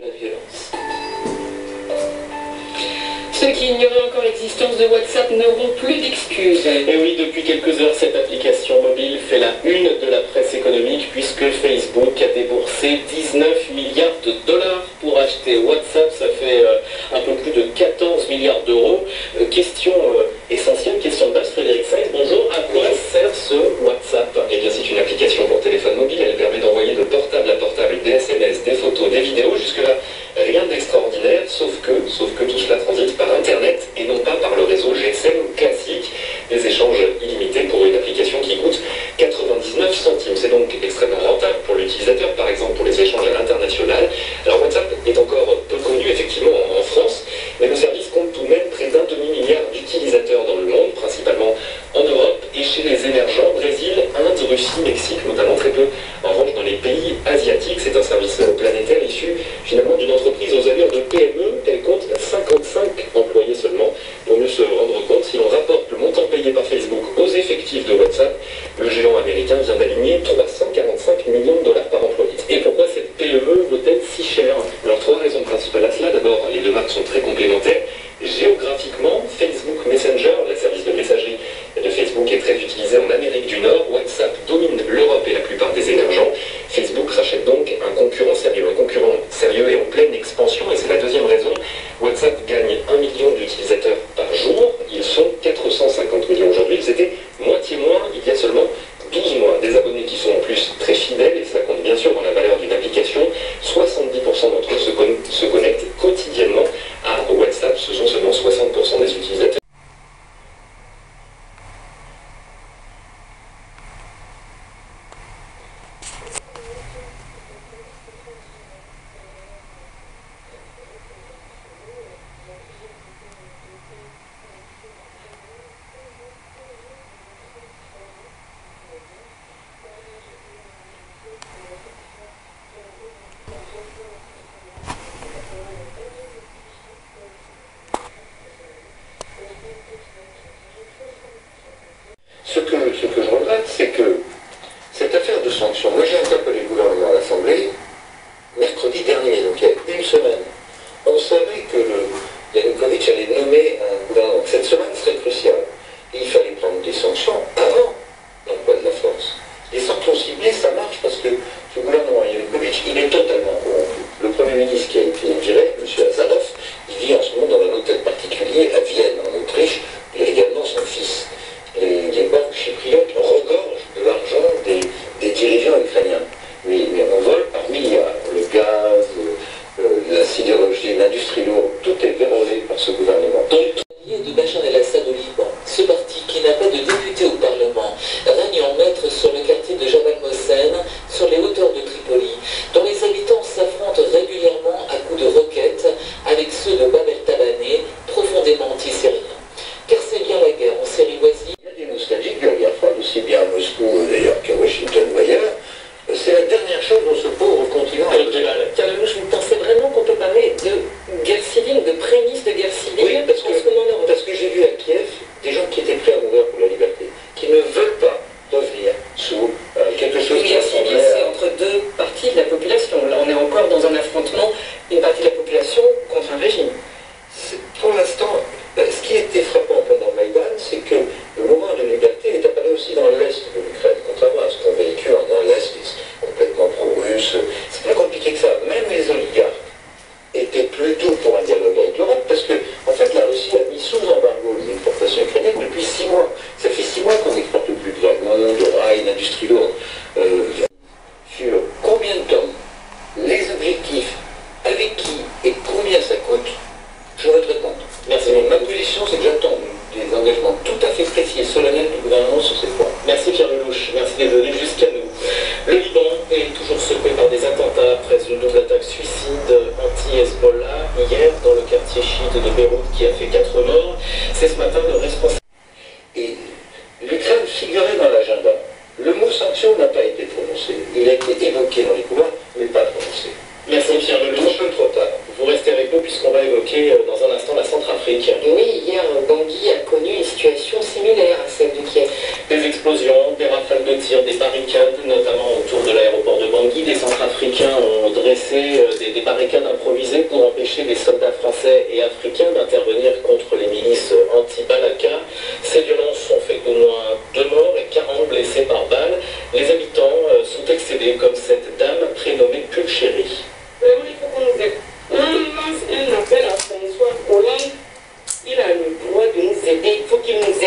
La violence. Ceux qui ignoraient encore l'existence de WhatsApp n'auront plus d'excuses. Et oui, depuis quelques heures, cette application mobile fait la une de la presse économique puisque Facebook a déboursé 19 milliards de dollars pour acheter WhatsApp. Ça fait un peu plus de 14 milliards d'euros. Question essentielle, question de base. Frédéric Sainz, bonjour. À quoi sert ce WhatsApp? Eh bien, c'est une application pour téléphone mobile. Elle permet d'envoyer de portable à portable des SMS, des photos, des vidéos. Jusque-là, rien d'extraordinaire, sauf que tout cela transite par Internet et non pas par le réseau GSM classique. Des échanges illimités pour une application qui coûte 99 centimes. C'est donc extrêmement rentable pour l'utilisateur, par exemple pour les échanges à l'international. Alors WhatsApp est encore peu connu effectivement en France, mais le service compte tout de même près d'un demi-milliard d'utilisateurs dans le monde, principalement en Europe et chez les émergents, Brésil, Inde, Russie, Mexique, notamment très peu en revanche dans les pays asiatiques. C'est un service planétaire issu finalement d'une entreprise aux allures de PME. Elle compte 55 employés seulement. Pour mieux se rendre compte, si l'on rapporte le montant payé par Facebook aux effectifs de WhatsApp, le géant américain vient d'aligner 345 millions de dollars par employé. Et pourquoi cette PME vaut-elle si cher? Alors trois raisons principales à cela. D'abord, les deux marques sont très complémentaires. Géographiquement, Facebook Messenger, le service de messagerie de Facebook, est très utilisé en Amérique du Nord. WhatsApp domine l'Europe et la plupart des émergents. Facebook rachète donc un concurrent sérieux et en pleine expansion. Et c'est la deuxième raison. WhatsApp gagne 1 million d'utilisateurs par jour. Ils sont 450 millions aujourd'hui. Ils étaient moitié moins il y a seulement 12 mois. Des abonnés qui sont en plus très fidèles, et cela compte bien sûr dans la valeur d'une application. 70% d'entre eux se connectent quotidiennement à WhatsApp. Ce sont seulement 60% des utilisateurs. Ce que je regrette, c'est que cette affaire de sanction, moi j'ai interpellé le gouvernement à l'Assemblée mercredi dernier, donc il y a une semaine. On savait que Yanukovych allait nommer un gouvernement. Cette semaine serait cruciale. Il fallait prendre des sanctions avant l'emploi de la force. Les sanctions ciblées, ça marche parce que ce gouvernement Yanukovych, il est totalement corrompu. Le Premier ministre qui a été viré, M. Azarov, il vit en ce moment dans un hôtel particulier à Vienne, en Autriche. Il a également son fils. Les banques chypriotes regorgent de l'argent des dirigeants ukrainiens. Mais on vole par milliards. Le gaz, la sidérurgie, l'industrie lourde, tout est vérolé par ce gouvernement. De Bachar el-Assad au Liban, ce parti qui n'a pas de député au Parlement règne en maître sur le quartier de Jabal Mossen, sur les hauteurs de Tripoli, dont les habitants s'affrontent régulièrement à coups de roquettes avec ceux de Bab el-Tabaneh, profondément anti-syriens. Car c'est bien la guerre en Syrie voisine. Il y a des nostalgiques de la guerre froide, aussi bien à Moscou d'ailleurs qu'à Washington ou ailleurs. C'est la dernière chose dont ce pauvre continent a besoin. Carlos, vous pensez vraiment qu'on peut parler de guerre civile, de prémices de guerre civile? Oui, parce que j'ai vu à Kiev des gens qui étaient prêts à mourir pour la liberté, qui ne veulent pas revenir sous quelque chose Une qui guerre civile, ressemblait c'est entre deux parties de la population. Là, on est encore dans un affrontement, une partie de la population contre un régime. Pour l'instant, ce qui était frappant pendant Maïdan, c'est que le mouvement de liberté est apparu aussi dans l'est de l'Ukraine, contrairement à ce qu'on véhicule dans l'est, complètement pro-russe. C'est plus compliqué que ça. Même les oligarques étaient plutôt pour un dialogue avec l'Europe, parce que, en fait, la Russie a mis sous embargo les exportations ukrainiennes depuis 6 mois. Ça fait 6 mois qu'on n'exporte plus de wagons, de rails, d'industrie lourde. Sur combien de tonnes, les objectifs, avec qui et combien ça coûte, je voterai contre. Merci. Ma position, c'est que j'attends des engagements tout à fait précis et solennels du gouvernement sur ces points. Merci Pierre Lelouch, merci d'être venu jusqu'à nous. Le Liban est toujours secoué par des attentats après une double attaque suicide anti-Hezbollah hier dans le quartier chiite de Beyrouth qui a fait 4 morts. C'est ce matin le responsable. Et l'Ukraine figurait dans l'agenda. Le mot sanction n'a pas été prononcé. Il a été évoqué dans les couloirs, mais pas prononcé. Merci Pierre Lelouch. Trop tard. Vous restez avec nous puisqu'on va évoquer dans un instant la Centrafrique. Oui, hier, Bangui a connu une situation similaire à celle de Kiev. Des explosions, des rafales de tir, des barricades, notamment autour de l'aéroport de Bangui. Des Centrafricains ont dressé des barricades improvisées pour empêcher les soldats français et africains d'intervenir contre les milices anti-Balaka. Ces violences ont fait au moins 2 morts et 40 blessés par balle. Les habitants sont excédés comme cette dame prénommée Pulchéry. Vraiment, il faut qu'on nous aide. On lance un appel à François Hollande. Il a le droit de nous aider. Il faut qu'il nous